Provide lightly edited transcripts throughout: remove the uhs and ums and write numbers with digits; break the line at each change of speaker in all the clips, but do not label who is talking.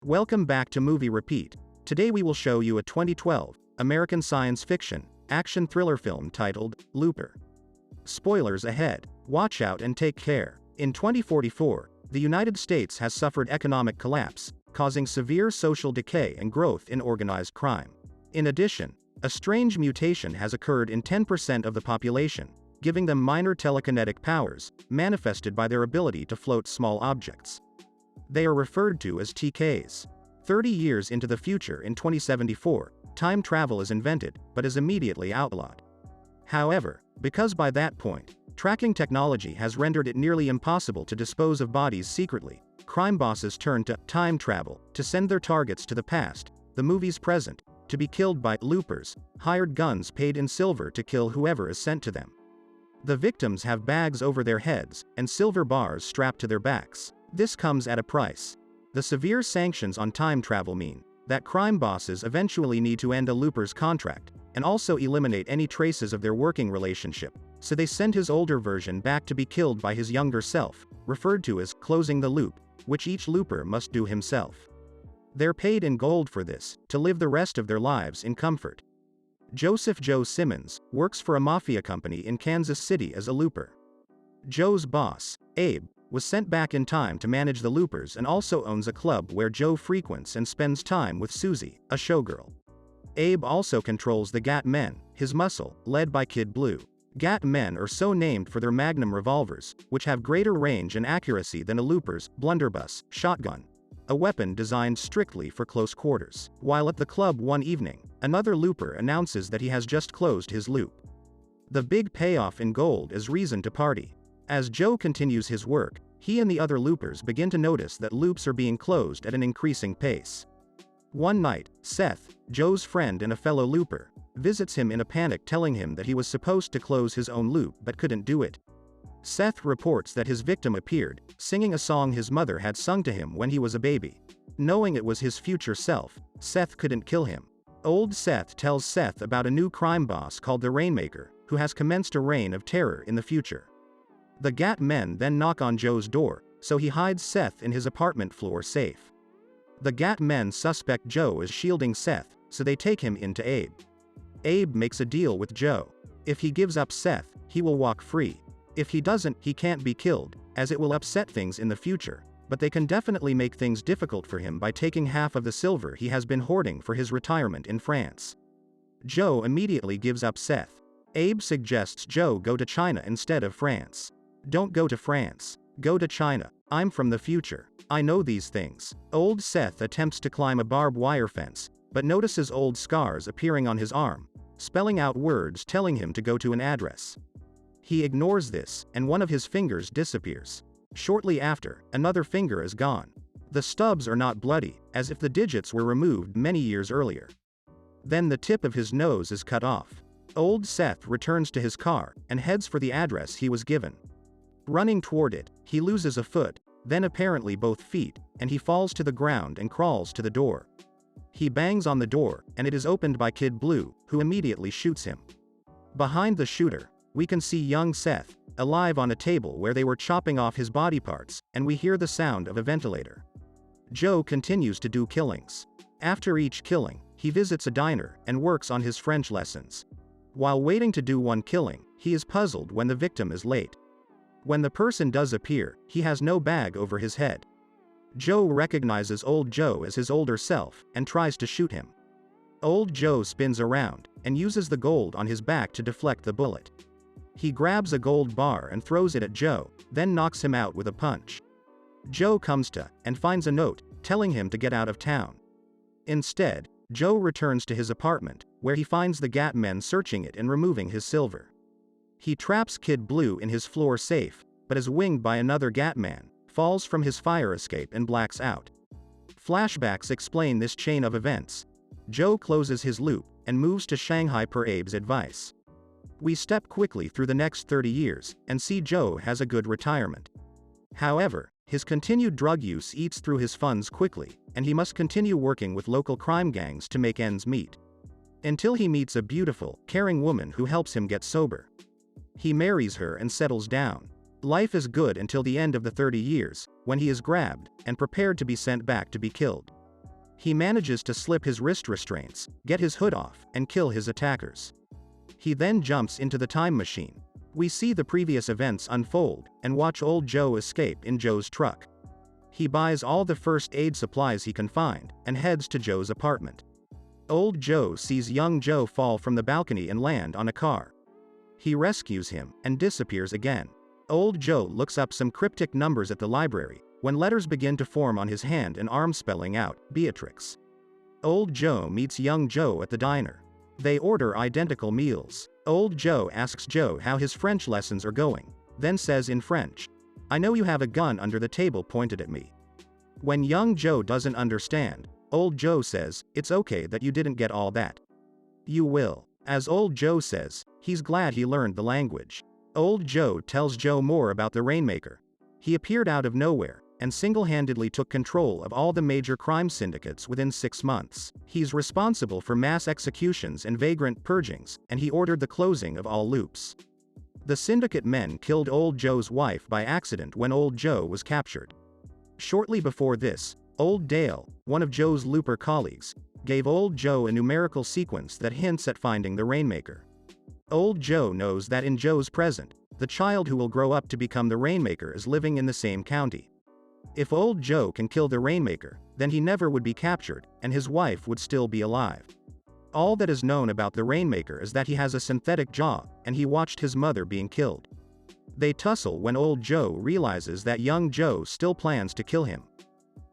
Welcome back to Movie Repeat. Today we will show you a 2012 American science fiction action thriller film titled Looper. Spoilers ahead. Watch out and take care. In 2044, the United States has suffered economic collapse, causing severe social decay and growth in organized crime. In addition, a strange mutation has occurred in 10% of the population, giving them minor telekinetic powers, manifested by their ability to float small objects. They are referred to as TKs. 30 years into the future in 2074, time travel is invented, but is immediately outlawed. However, because by that point, tracking technology has rendered it nearly impossible to dispose of bodies secretly, crime bosses turn to time travel to send their targets to the past, the movie's present, to be killed by loopers, hired guns paid in silver to kill whoever is sent to them. The victims have bags over their heads, and silver bars strapped to their backs. This comes at a price. The severe sanctions on time travel mean that crime bosses eventually need to end a looper's contract, and also eliminate any traces of their working relationship, so they send his older version back to be killed by his younger self, referred to as closing the loop, which each looper must do himself. They're paid in gold for this, to live the rest of their lives in comfort. Joseph Joe Simmons works for a mafia company in Kansas City as a looper. Joe's boss, Abe, was sent back in time to manage the loopers and also owns a club where Joe frequents and spends time with Susie, a showgirl. Abe also controls the Gat Men, his muscle, led by Kid Blue. Gat Men are so named for their Magnum revolvers, which have greater range and accuracy than a looper's blunderbuss shotgun, a weapon designed strictly for close quarters. While at the club one evening, another looper announces that he has just closed his loop. The big payoff in gold is reason to party. As Joe continues his work, he and the other loopers begin to notice that loops are being closed at an increasing pace. One night, Seth, Joe's friend and a fellow looper, visits him in a panic, telling him that he was supposed to close his own loop but couldn't do it. Seth reports that his victim appeared, singing a song his mother had sung to him when he was a baby. Knowing it was his future self, Seth couldn't kill him. Old Seth tells Seth about a new crime boss called the Rainmaker, who has commenced a reign of terror in the future. The Gat Men then knock on Joe's door, so he hides Seth in his apartment floor safe. The Gat Men suspect Joe is shielding Seth, so they take him into Abe. Abe makes a deal with Joe. If he gives up Seth, he will walk free. If he doesn't, he can't be killed, as it will upset things in the future, but they can definitely make things difficult for him by taking half of the silver he has been hoarding for his retirement in France. Joe immediately gives up Seth. Abe suggests Joe go to China instead of France. Don't go to France. Go to China. I'm from the future. I know these things. Old Seth attempts to climb a barbed wire fence, but notices old scars appearing on his arm, spelling out words telling him to go to an address. He ignores this, and one of his fingers disappears. Shortly after, another finger is gone. The stubs are not bloody, as if the digits were removed many years earlier. Then the tip of his nose is cut off. Old Seth returns to his car, and heads for the address he was given. Running toward it, he loses a foot, then apparently both feet, and he falls to the ground and crawls to the door. He bangs on the door, and it is opened by Kid Blue, who immediately shoots him. Behind the shooter, we can see young Seth, alive on a table where they were chopping off his body parts, and we hear the sound of a ventilator. Joe continues to do killings. After each killing, he visits a diner and works on his French lessons. While waiting to do one killing, he is puzzled when the victim is late. When the person does appear, he has no bag over his head. Joe recognizes Old Joe as his older self, and tries to shoot him. Old Joe spins around, and uses the gold on his back to deflect the bullet. He grabs a gold bar and throws it at Joe, then knocks him out with a punch. Joe comes to, and finds a note, telling him to get out of town. Instead, Joe returns to his apartment, where he finds the Gat Men searching it and removing his silver. He traps Kid Blue in his floor safe, but is winged by another Gat Man, falls from his fire escape and blacks out. Flashbacks explain this chain of events. Joe closes his loop, and moves to Shanghai per Abe's advice. We step quickly through the next 30 years, and see Joe has a good retirement. However, his continued drug use eats through his funds quickly, and he must continue working with local crime gangs to make ends meet. Until he meets a beautiful, caring woman who helps him get sober. He marries her and settles down. Life is good until the end of the 30 years, when he is grabbed, and prepared to be sent back to be killed. He manages to slip his wrist restraints, get his hood off, and kill his attackers. He then jumps into the time machine. We see the previous events unfold, and watch old Joe escape in Joe's truck. He buys all the first aid supplies he can find, and heads to Joe's apartment. Old Joe sees young Joe fall from the balcony and land on a car. He rescues him, and disappears again. Old Joe looks up some cryptic numbers at the library, when letters begin to form on his hand and arm spelling out, Beatrix. Old Joe meets young Joe at the diner. They order identical meals. Old Joe asks Joe how his French lessons are going, then says in French, "I know you have a gun under the table pointed at me." When young Joe doesn't understand, old Joe says, "It's okay that you didn't get all that. You will." As old Joe says, he's glad he learned the language. Old Joe tells Joe more about the Rainmaker. He appeared out of nowhere, and single-handedly took control of all the major crime syndicates within 6 months. He's responsible for mass executions and vagrant purgings, and he ordered the closing of all loops. The syndicate men killed old Joe's wife by accident when old Joe was captured. Shortly before this, old Dale, one of Joe's looper colleagues, gave old Joe a numerical sequence that hints at finding the Rainmaker. Old Joe knows that in Joe's present, the child who will grow up to become the Rainmaker is living in the same county. If old Joe can kill the Rainmaker, then he never would be captured, and his wife would still be alive. All that is known about the Rainmaker is that he has a synthetic jaw, and he watched his mother being killed. They tussle when old Joe realizes that young Joe still plans to kill him.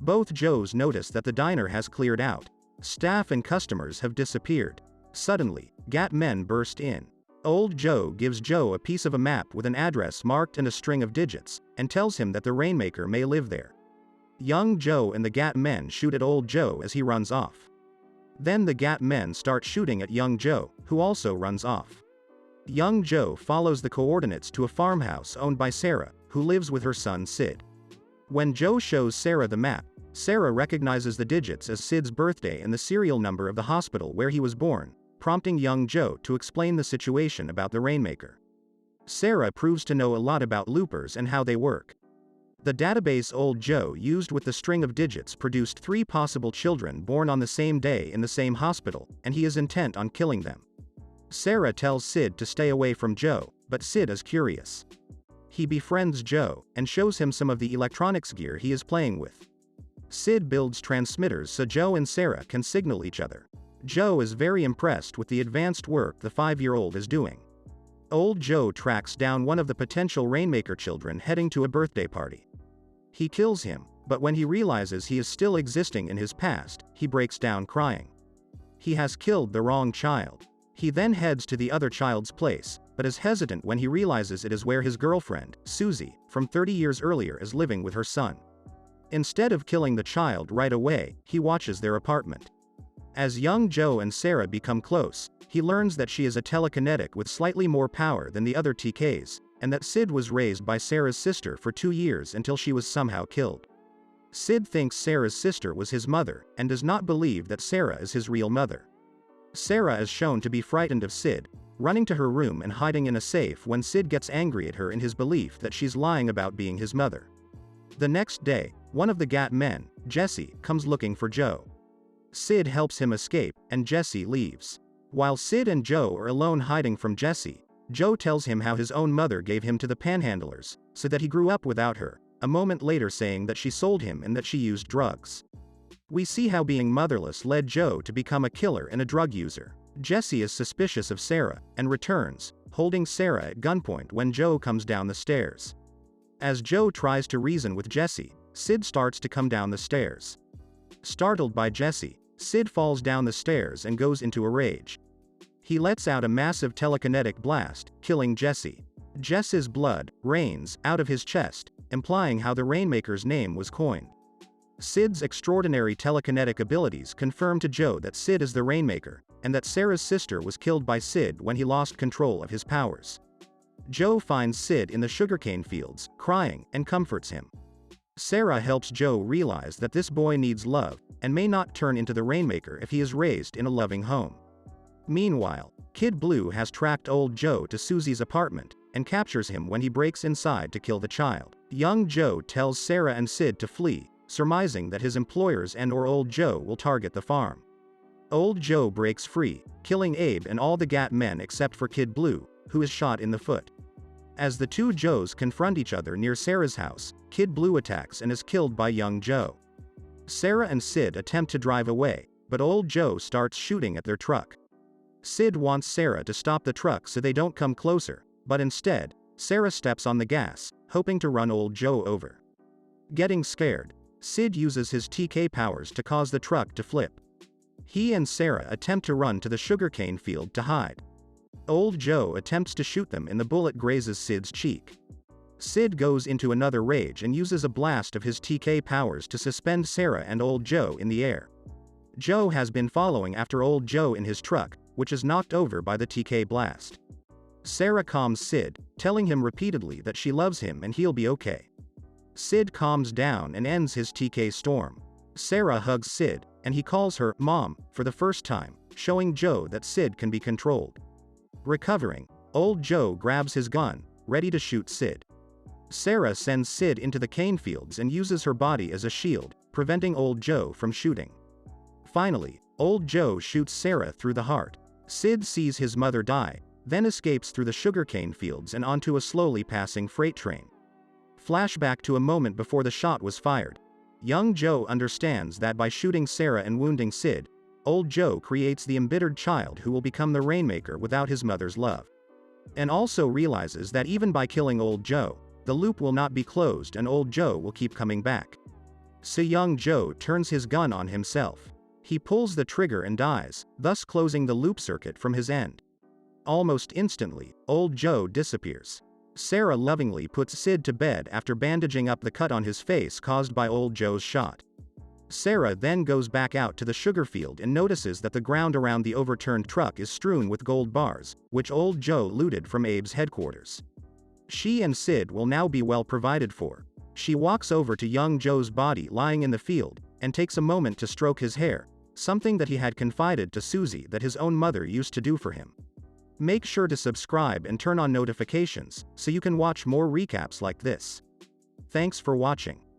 Both Joes notice that the diner has cleared out. Staff and customers have disappeared. Suddenly, Gat men burst in. Old Joe gives Joe a piece of a map with an address marked and a string of digits, and tells him that the Rainmaker may live there. Young Joe and the Gat men shoot at old Joe as he runs off. Then the Gat men start shooting at young Joe, who also runs off. Young Joe follows the coordinates to a farmhouse owned by Sarah, who lives with her son Sid. When Joe shows Sarah the map, Sarah recognizes the digits as Sid's birthday and the serial number of the hospital where he was born, prompting young Joe to explain the situation about the Rainmaker. Sarah proves to know a lot about loopers and how they work. The database old Joe used with the string of digits produced 3 possible children born on the same day in the same hospital, and he is intent on killing them. Sarah tells Sid to stay away from Joe, but Sid is curious. He befriends Joe, and shows him some of the electronics gear he is playing with. Sid builds transmitters so Joe and Sarah can signal each other. Joe is very impressed with the advanced work the 5-year-old is doing. Old Joe tracks down one of the potential Rainmaker children heading to a birthday party. He kills him, but when he realizes he is still existing in his past, he breaks down crying. He has killed the wrong child. He then heads to the other child's place, but is hesitant when he realizes it is where his girlfriend, Susie, from 30 years earlier is living with her son. Instead of killing the child right away, he watches their apartment. As young Joe and Sarah become close, he learns that she is a telekinetic with slightly more power than the other TKs, and that Sid was raised by Sarah's sister for 2 years until she was somehow killed. Sid thinks Sarah's sister was his mother, and does not believe that Sarah is his real mother. Sarah is shown to be frightened of Sid, running to her room and hiding in a safe when Sid gets angry at her in his belief that she's lying about being his mother. The next day, one of the Gat men, Jesse, comes looking for Joe. Sid helps him escape, and Jesse leaves. While Sid and Joe are alone hiding from Jesse, Joe tells him how his own mother gave him to the panhandlers, so that he grew up without her, a moment later saying that she sold him and that she used drugs. We see how being motherless led Joe to become a killer and a drug user. Jesse is suspicious of Sarah, and returns, holding Sarah at gunpoint when Joe comes down the stairs. As Joe tries to reason with Jesse, Sid starts to come down the stairs. Startled by Jesse, Sid falls down the stairs and goes into a rage. He lets out a massive telekinetic blast, killing Jesse. Jesse's blood rains out of his chest, implying how the Rainmaker's name was coined. Sid's extraordinary telekinetic abilities confirm to Joe that Sid is the Rainmaker, and that Sarah's sister was killed by Sid when he lost control of his powers. Joe finds Sid in the sugarcane fields, crying, and comforts him. Sarah helps Joe realize that this boy needs love, and may not turn into the Rainmaker if he is raised in a loving home. Meanwhile, Kid Blue has tracked old Joe to Susie's apartment, and captures him when he breaks inside to kill the child. Young Joe tells Sarah and Sid to flee, surmising that his employers and/or Old Joe will target the farm. Old Joe breaks free, killing Abe and all the Gat men except for Kid Blue, who is shot in the foot. As the two Joes confront each other near Sarah's house, Kid Blue attacks and is killed by young Joe. Sarah and Sid attempt to drive away, but Old Joe starts shooting at their truck. Sid wants Sarah to stop the truck so they don't come closer, but instead, Sarah steps on the gas, hoping to run Old Joe over. Getting scared, Sid uses his TK powers to cause the truck to flip. He and Sarah attempt to run to the sugarcane field to hide. Old Joe attempts to shoot them and the bullet grazes Sid's cheek. Sid goes into another rage and uses a blast of his TK powers to suspend Sarah and Old Joe in the air. Joe has been following after Old Joe in his truck, which is knocked over by the TK blast. Sarah calms Sid, telling him repeatedly that she loves him and he'll be okay. Sid calms down and ends his TK storm. Sarah hugs Sid, and he calls her Mom for the first time, showing Joe that Sid can be controlled. Recovering, Old Joe grabs his gun, ready to shoot Sid. Sarah sends Sid into the cane fields and uses her body as a shield, preventing Old Joe from shooting. Finally, Old Joe shoots Sarah through the heart. Sid sees his mother die, then escapes through the sugarcane fields and onto a slowly passing freight train. Flashback to a moment before the shot was fired. Young Joe understands that by shooting Sarah and wounding Sid, Old Joe creates the embittered child who will become the Rainmaker without his mother's love. And also realizes that even by killing Old Joe, the loop will not be closed and Old Joe will keep coming back. So young Joe turns his gun on himself. He pulls the trigger and dies, thus closing the loop circuit from his end. Almost instantly, Old Joe disappears. Sarah lovingly puts Sid to bed after bandaging up the cut on his face caused by Old Joe's shot. Sarah then goes back out to the sugar field and notices that the ground around the overturned truck is strewn with gold bars, which Old Joe looted from Abe's headquarters. She and Sid will now be well provided for. She walks over to young Joe's body lying in the field, and takes a moment to stroke his hair, something that he had confided to Susie that his own mother used to do for him. Make sure to subscribe and turn on notifications, so you can watch more recaps like this. Thanks for watching.